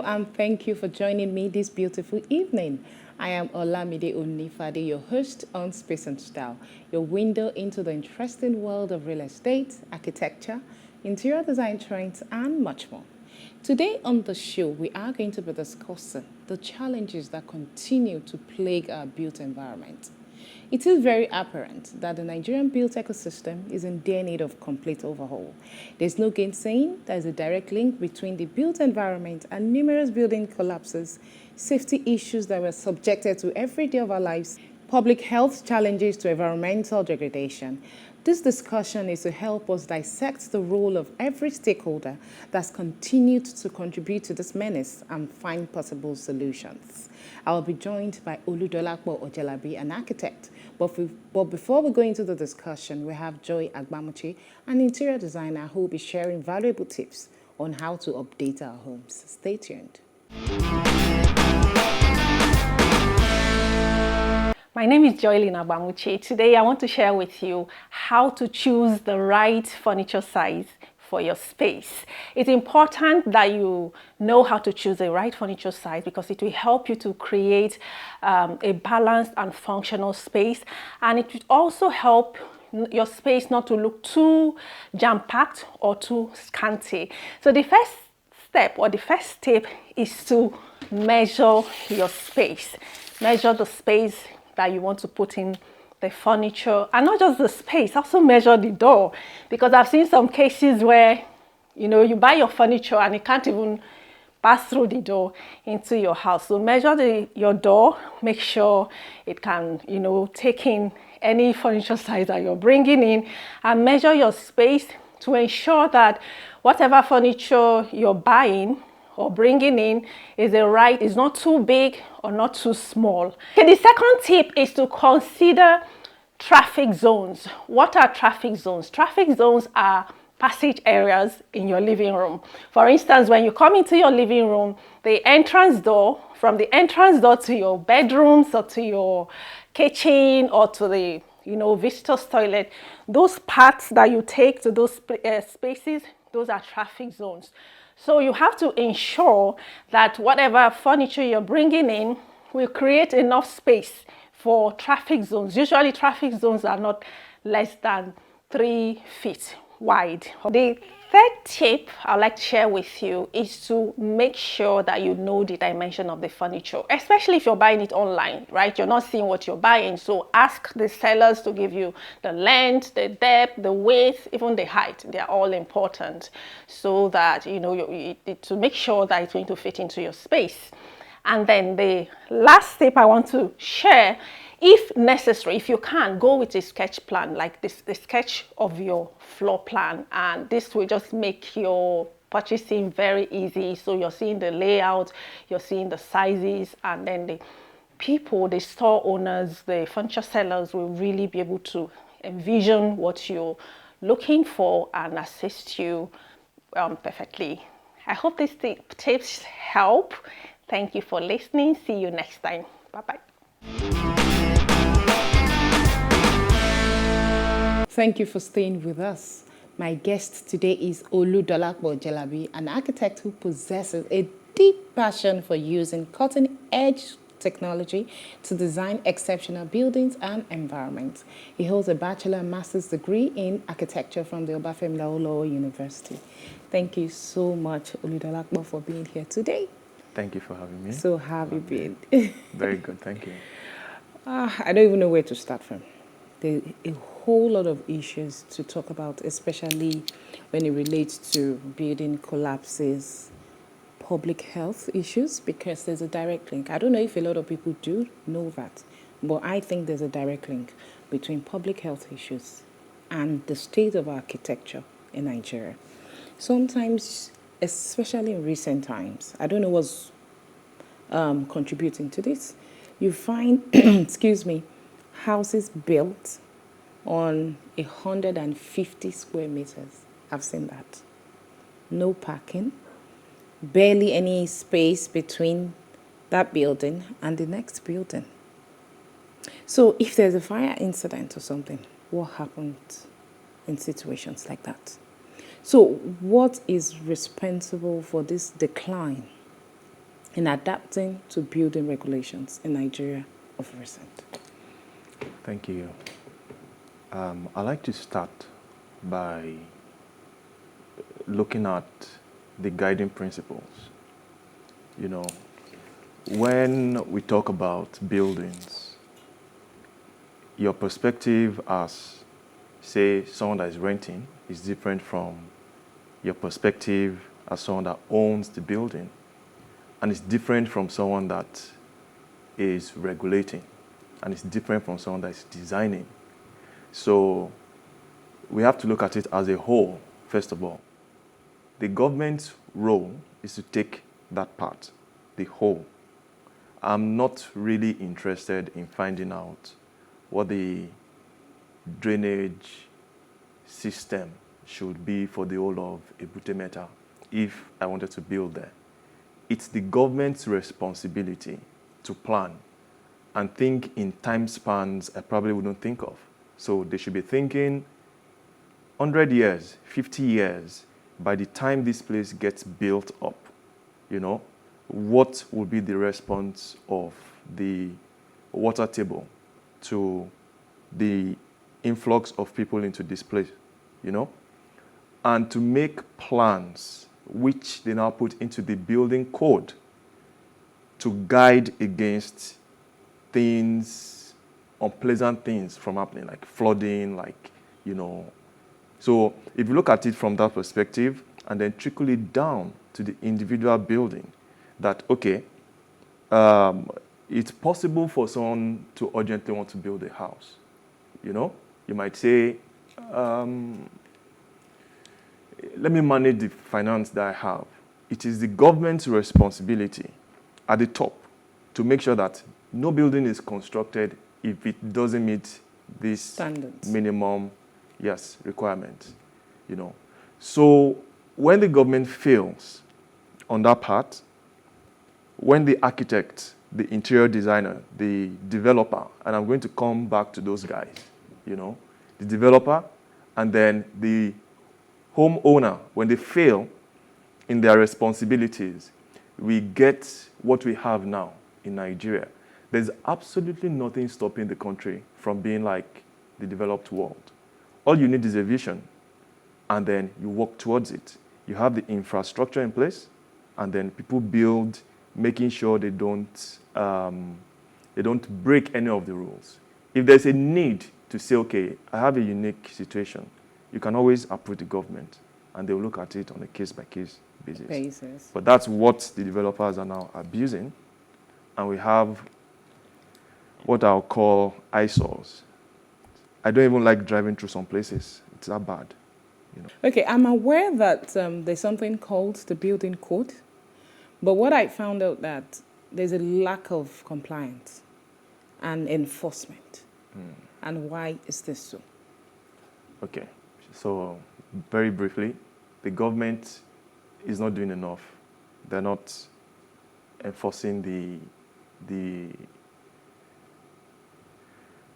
and thank you for joining me this beautiful evening. I am Olamide Onifade, your host on Space and Style, your window into the interesting world of real estate, architecture, interior design trends, and much more. Today on the show, we are going to be discussing the challenges that continue to plague our built environment. It is very apparent that the Nigerian built ecosystem is in dire need of complete overhaul. There's no gainsaying there's a direct link between the built environment and numerous building collapses, safety issues that we're subjected to every day of our lives, public health challenges to environmental degradation. This discussion is to help us dissect the role of every stakeholder that's continued to contribute to this menace and find possible solutions. I will be joined by Oludolapo Ojelabi, an architect. But before we go into the discussion, we have Joy Agbamuchi, an interior designer who will be sharing valuable tips on how to update our homes. Stay tuned. My name is Joylene Agbamuchi. Today I want to share with you how to choose the right furniture size for your space. It's important that you know how to choose the right furniture size because it will help you to create a balanced and functional space, and it will also help your space not to look too jam-packed or too scanty. So the first step or the first step is to measure your space. Measure the space that you want to put in the furniture, and not just the space, also measure the door, because I've seen some cases where you buy your furniture and it can't even pass through the door into your house. So measure your door, make sure it can take in any furniture size that you're bringing in, and measure your space to ensure that whatever furniture you're buying or bringing in is not too big or not too small. Okay, the second tip is to consider traffic zones. What are traffic zones? Traffic zones are passage areas in your living room. For instance, when you come into your living room, the entrance door, from the entrance door to your bedrooms or to your kitchen or to the visitor's toilet, those paths that you take to those spaces, those are traffic zones. So you have to ensure that whatever furniture you're bringing in will create enough space for traffic zones. Usually traffic zones are not less than 3 feet wide. The third tip I'd like to share with you is to make sure that you know the dimension of the furniture, especially if you're buying it online, right? You're not seeing what you're buying. So ask the sellers to give you the length, the depth, the width, even the height. They're all important so that, to make sure that it's going to fit into your space. And then the last tip I want to share, if necessary, if you can, go with a sketch plan, like the sketch of your floor plan. And this will just make your purchasing very easy. So you're seeing the layout, you're seeing the sizes, and then the store owners, the furniture sellers will really be able to envision what you're looking for and assist you perfectly. I hope these tips help. Thank you for listening. See you next time. Bye-bye. Thank you for staying with us. My guest today is Oludolapo Ojelabi, an architect who possesses a deep passion for using cutting-edge technology to design exceptional buildings and environments. He holds a bachelor and master's degree in architecture from the Obafemi Awolowo University. Thank you so much, Oludolapo, for being here today. Thank you for having me. So how have you been? Very good, thank you. I don't even know where to start from. There's a whole lot of issues to talk about, especially when it relates to building collapses, public health issues, because there's a direct link. I don't know if a lot of people do know that, but I think there's a direct link between public health issues and the state of architecture in Nigeria. Sometimes, especially in recent times, I don't know what's contributing to this. You find, houses built on 150 square meters. I've seen that. No parking, barely any space between that building and the next building. So if there's a fire incident or something, what happens in situations like that? So what is responsible for this decline in adapting to building regulations in Nigeria of recent? Thank you. I'd like to start by looking at the guiding principles. You know, when we talk about buildings, your perspective as, say, someone that is renting is different from your perspective as someone that owns the building. And it's different from someone that is regulating. And it's different from someone that is designing. So we have to look at it as a whole, first of all. The government's role is to take that part, the whole. I'm not really interested in finding out what the drainage system should be for the whole of Ebute Metta if I wanted to build there. It's the government's responsibility to plan and think in time spans I probably wouldn't think of. So they should be thinking 100 years, 50 years, by the time this place gets built up, you know, what will be the response of the water table to the influx of people into this place, you know? And to make plans which they now put into the building code to guide against things, unpleasant things from happening, like flooding, like, you know. So if you look at it from that perspective and then trickle it down to the individual building, that, okay, it's possible for someone to urgently want to build a house, you know. You might say, let me manage the finance that I have. It is the government's responsibility at the top to make sure that no building is constructed if it doesn't meet this Standards. minimum, requirement, you know. So when the government fails on that part, when the architect, the interior designer, the developer, and I'm going to come back to those guys, you know, the developer and then the homeowner, when they fail in their responsibilities, we get what we have now in Nigeria. There's absolutely nothing stopping the country from being like the developed world. All you need is a vision, and then you work towards it. You have the infrastructure in place, and then people build, making sure they don't break any of the rules. If there's a need to say, okay, I have a unique situation, you can always approach the government, and they'll look at it on a case-by-case basis. But that's what the developers are now abusing, and we have what I'll call eyesores. I don't even like driving through some places. It's that bad. You know. Okay, I'm aware that there's something called the building code, but what I found out that there's a lack of compliance and enforcement. And why is this so? Okay, so very briefly, the government is not doing enough. They're not enforcing the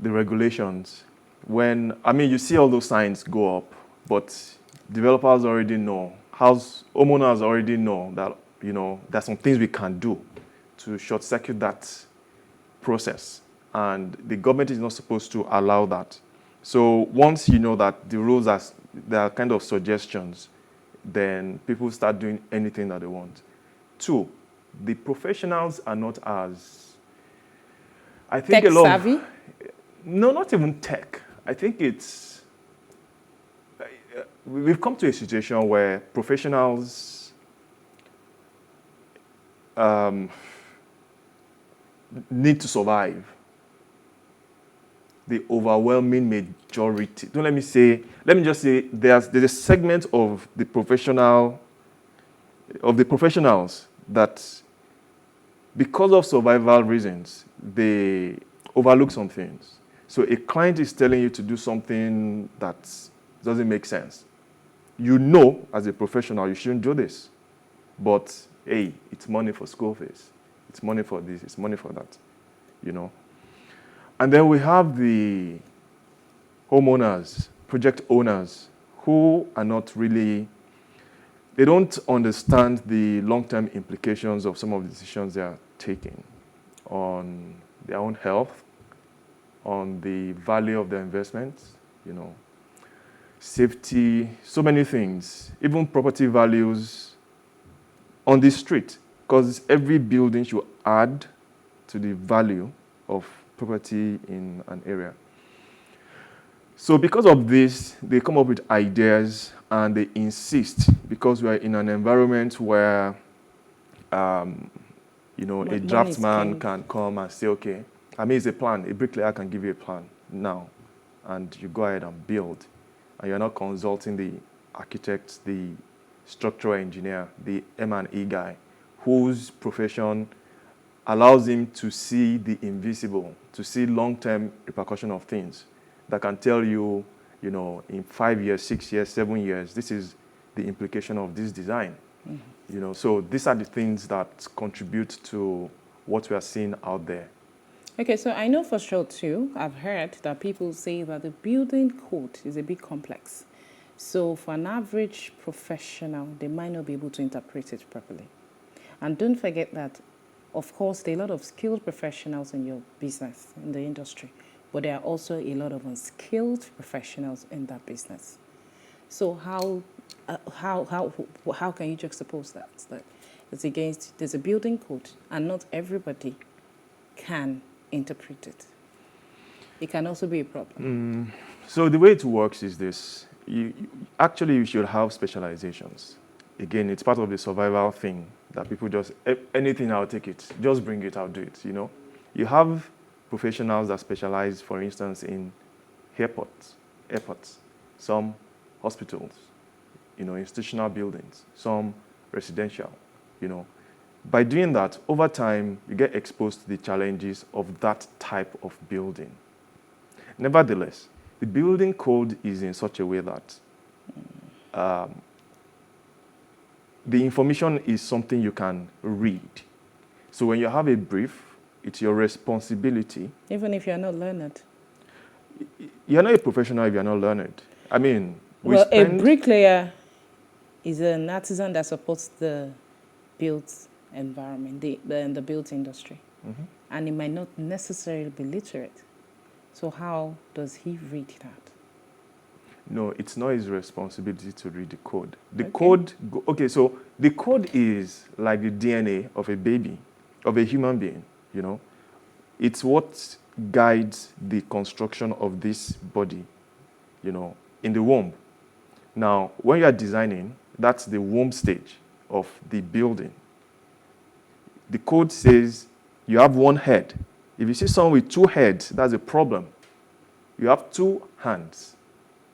regulations. You see all those signs go up, but developers already know, homeowners already know that, you know, there's some things we can do to short-circuit that process. And the government is not supposed to allow that. So once you know that the rules there are kind of suggestions, then people start doing anything that they want. 2, the professionals are not as, I think, tech savvy? No, not even tech. I think we've come to a situation where professionals need to survive. The overwhelming majority. Let me just say there's a segment of the professionals that, because of survival reasons, they overlook some things. So a client is telling you to do something that doesn't make sense. You know, as a professional, you shouldn't do this. But, hey, it's money for school fees. It's money for this, it's money for that, you know. And then we have the homeowners, project owners, who are not really, they don't understand the long-term implications of some of the decisions they are taking on their own health, on the value of their investments, you know, safety, so many things, even property values on the street, because every building should add to the value of property in an area. So because of this, they come up with ideas and they insist, because we're in an environment where, you know, a draftsman can come and say, okay, I mean, it's a plan. A bricklayer can give you a plan now, and you go ahead and build. And you're not consulting the architect, the structural engineer, the M&E guy, whose profession allows him to see the invisible, to see long-term repercussion of things that can tell you, you know, in 5 years, 6 years, 7 years, this is the implication of this design. Mm-hmm. You know, so these are the things that contribute to what we are seeing out there. Okay, so I know for sure too, I've heard that people say that the building code is a bit complex. So for an average professional, they might not be able to interpret it properly. And don't forget that, of course, there are a lot of skilled professionals in your business, in the industry, but there are also a lot of unskilled professionals in that business. So how can you juxtapose that? That there's a building code, and not everybody can interpret it. It can also be a problem. So the way it works is this. You should have specializations. Again, it's part of the survival thing that people just, anything, I'll take it. Just bring it, I'll do it, you know. You have professionals that specialize, for instance, in airports, some hospitals, you know, institutional buildings, some residential, you know. By doing that, over time, you get exposed to the challenges of that type of building. Nevertheless, the building code is in such a way that the information is something you can read. So when you have a brief, it's your responsibility. Even if you're not learned. You're not a professional if you're not learned. I mean, a bricklayer is an artisan that supports the built environment, the built industry. Mm-hmm. And he might not necessarily be literate. So how does he read that? No, it's not his responsibility to read the code. So the code is like the DNA of a baby, of a human being, you know. It's what guides the construction of this body, you know, in the womb. Now, when you are designing, that's the womb stage of the building. The code says you have one head. If you see someone with two heads, that's a problem. You have two hands,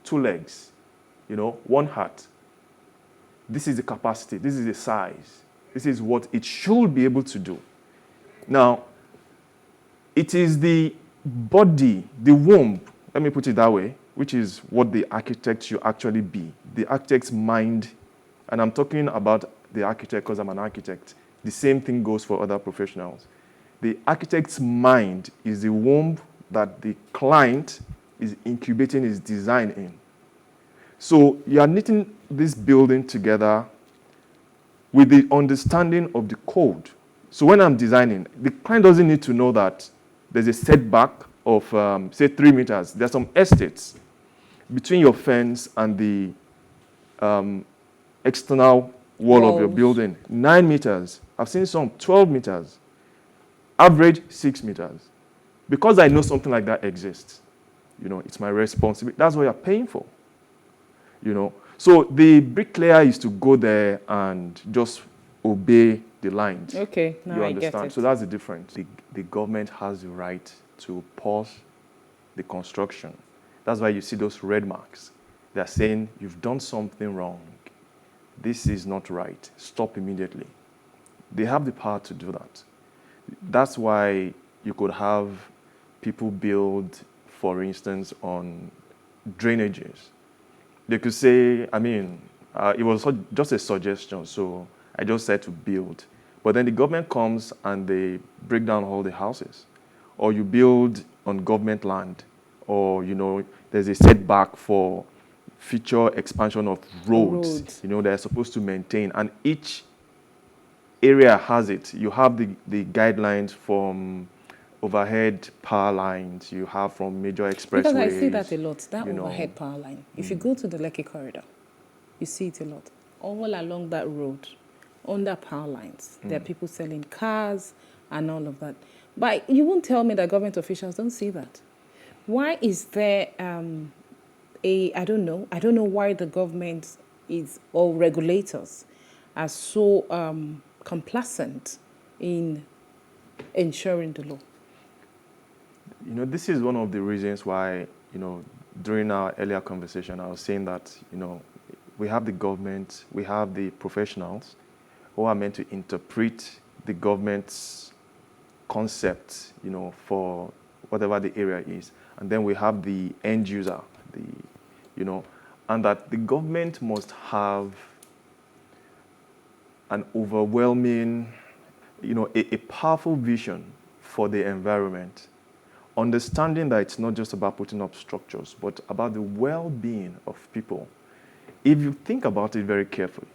two legs, you know, one heart. This is the capacity. This is the size. This is what it should be able to do. Now, it is the body, the womb, let me put it that way, which is what the architect should actually be. The architect's mind, and I'm talking about the architect because I'm an architect. The same thing goes for other professionals. The architect's mind is the womb that the client is incubating his design in. So you are knitting this building together with the understanding of the code. So when I'm designing, the client doesn't need to know that there's a setback of, say, 3 meters. There's some estates between your fence and the external wall of your building. 9 meters. I've seen some 12 meters. Average 6 meters. Because I know something like that exists, you know, it's my responsibility. That's what you're paying for, you know. So the bricklayer is to go there and just obey the lines. Okay, now you I understand? get it. So that's the difference. The government has the right to pause the construction. That's why you see those red marks. They're saying, you've done something wrong. This is not right. Stop immediately. They have the power to do that. That's why you could have people build, for instance, on drainages. They could say, I mean, it was just a suggestion, so I just said to build. But then the government comes and they break down all the houses. Or you build on government land, or, you know, there's a setback for future expansion of roads. You know, they're supposed to maintain, and each area has it. You have the guidelines from overhead power lines, you have from major expressways. Because I see that a lot, that you know. overhead power line. If you go to the Lekki corridor, you see it a lot. All along that road, under power lines, there are people selling cars and all of that. But you won't tell me that government officials don't see that. Why is there I don't know why the government is, or regulators are so complacent in ensuring the law? You know, this is one of the reasons why, you know, during our earlier conversation, I was saying that, you know, we have the government, we have the professionals who are meant to interpret the government's concept, you know, for whatever the area is. And then we have the end user, you know, and that the government must have an overwhelming, you know, a powerful vision for the environment, understanding that it's not just about putting up structures, but about the well-being of people. If you think about it very carefully,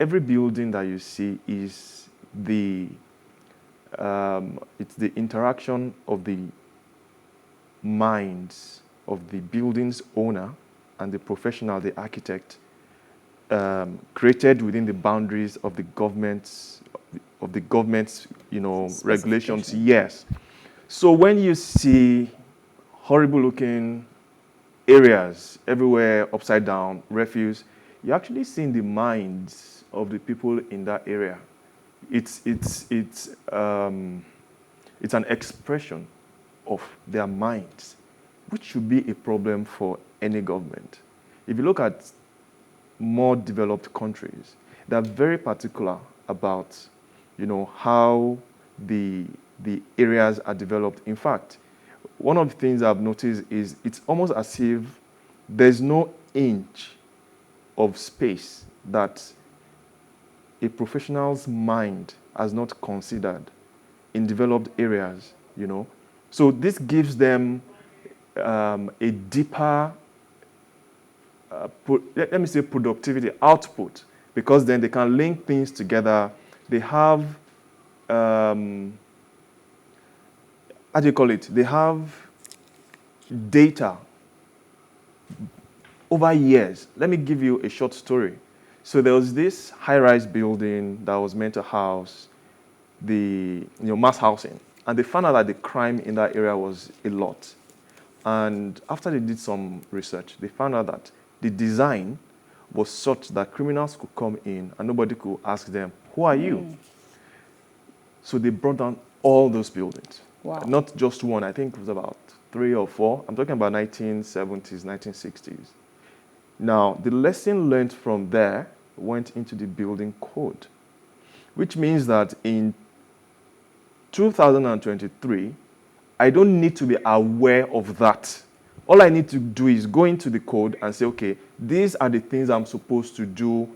every building that you see is it's the interaction of the minds of the building's owner and the professional, the architect, created within the boundaries of the government's, you know, regulations. Yes. So when you see horrible-looking areas everywhere, upside down, refuse, you're actually seeing the minds of the people in that area. It's an expression of their minds, which should be a problem for any government. If you look at more developed countries, they're very particular about, you know, how the areas are developed. In fact, one of the things I've noticed is it's almost as if there's no inch of space that a professional's mind has not considered in developed areas, you know. So this gives them a deeper, let me say, productivity output, because then they can link things together. They have, how do you call it? They have data over years. Let me give you a short story. So there was this high-rise building that was meant to house the mass housing, and they found out that the crime in that area was a lot. And after they did some research, they found out that the design was such that criminals could come in and nobody could ask them, "Who are you?" So they brought down all those buildings. Wow. Not just one, I think it was about 3 or 4. I'm talking about 1970s, 1960s. Now, the lesson learned from there went into the building code, which means that in 2023, I don't need to be aware of that. All I need to do is go into the code and say, okay, these are the things I'm supposed to do.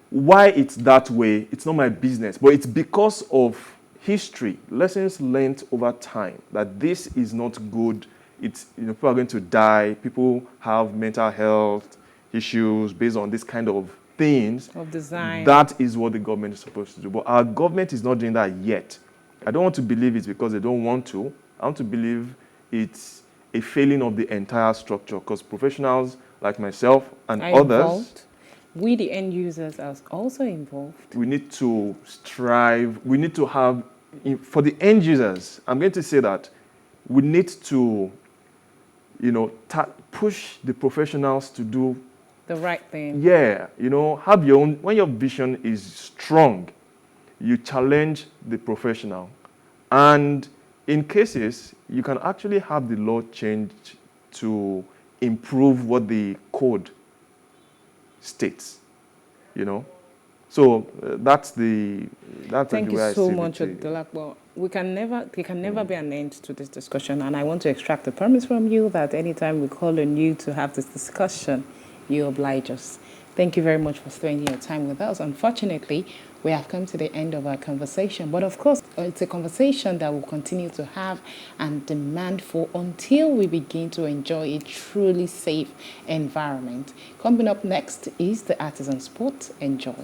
Why it's that way, it's not my business, but it's because of history, lessons learned over time, that this is not good. It's, people are going to die. People have mental health issues based on this kind of things. Of design. That is what the government is supposed to do. But our government is not doing that yet. I don't want to believe it's because they don't want to. I want to believe it's a failing of the entire structure, because professionals like myself and others, involved. We, the end users, are also involved. we need to strive. We need to have, for the end users, I'm going to say that we need to, push the professionals to do the right thing. Yeah, have your own. When your vision is strong, you challenge the professional. And in cases, you can actually have the law changed to improve what the code states, So that's the way Thank you I so see much, it. Oludolapo. There can never be an end to this discussion, and I want to extract a promise from you that anytime we call on you to have this discussion, you oblige us. Thank you very much for spending your time with us. Unfortunately, we have come to the end of our conversation. But of course, it's a conversation that we'll continue to have and demand for until we begin to enjoy a truly safe environment. Coming up next is the Artisan Sport. Enjoy.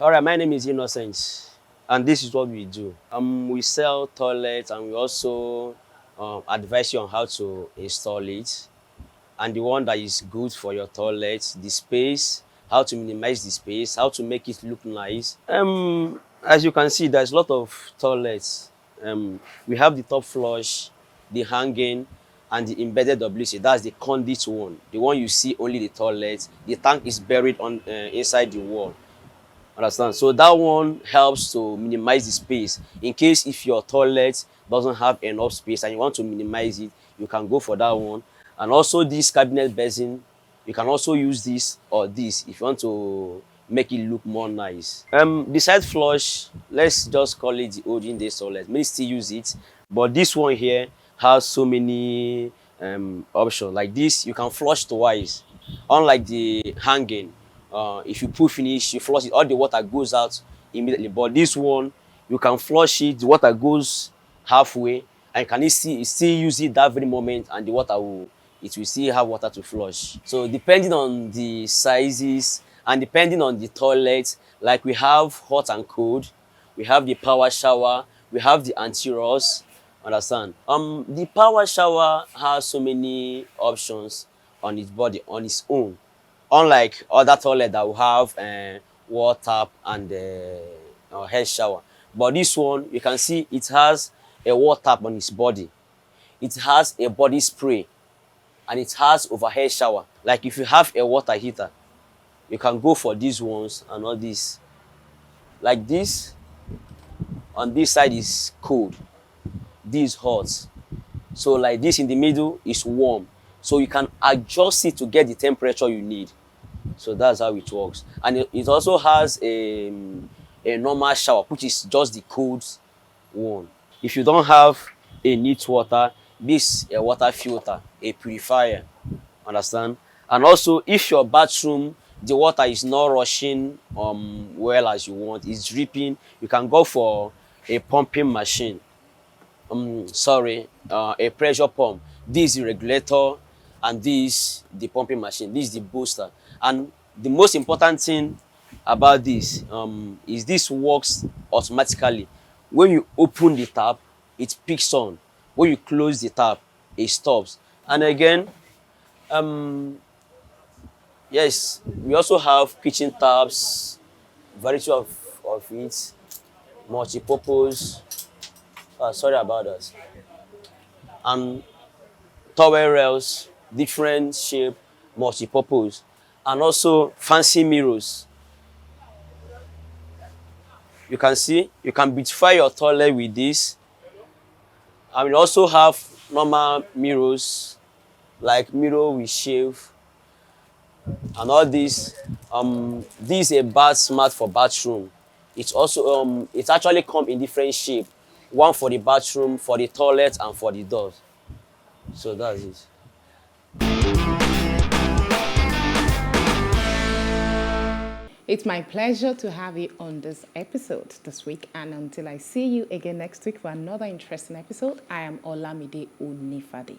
All right, my name is Innocent, and this is what we do. We sell toilets, and we also advise you on how to install it, and the one that is good for your toilet, the space, how to minimize the space, how to make it look nice. As you can see, there's a lot of toilets. We have the top flush, the hanging, and the embedded WC. That's the conduit one, the one you see only the toilet. The tank is buried on inside the wall. Understand? So that one helps to minimize the space. In case if your toilet doesn't have enough space and you want to minimize it, you can go for that one. And also this cabinet basin, you can also use this or this if you want to make it look more nice. The side flush, let's just call it the olden days toilet. Many still use it, but this one here has so many options. Like this, you can flush twice, unlike the hanging. If you put finish, you flush it, all the water goes out immediately. But this one, you can flush it, the water goes halfway, and you can still use it that very moment, and the water will still have water to flush. So depending on the sizes and depending on the toilet, like we have hot and cold, we have the power shower, we have the anti-rust. Understand? The power shower has so many options on its body on its own. Unlike other toilet that will have water tap and head shower. But this one, you can see it has a water tap on its body. It has a body spray. And it has overhead shower. Like if you have a water heater, you can go for these ones and all this. Like this, on this side is cold. This is hot. So like this in the middle is warm. So you can adjust it to get the temperature you need. So that's how it works. And it also has a normal shower, which is just the cold one. If you don't have a neat water, this a water filter, a purifier. Understand? And also, if your bathroom, the water is not rushing well as you want, it's dripping, you can go for a pumping machine. A pressure pump. This is the regulator, and this the pumping machine. This is the booster. And the most important thing about this is this works automatically. When you open the tap, it picks on. When you close the tap, it stops. And again, yes, we also have kitchen taps, variety of it, multi-purpose. Sorry about that. And towel rails, different shape, multi-purpose, and also fancy mirrors. You can see, you can beautify your toilet with this. And we also have normal mirrors, like mirror with shave, and all this. This is a bath mat for bathroom. It's also it actually comes in different shape. One for the bathroom, for the toilet, and for the doors. So that's it. It's my pleasure to have you on this episode this week. And until I see you again next week for another interesting episode, I am Olamide Onifade.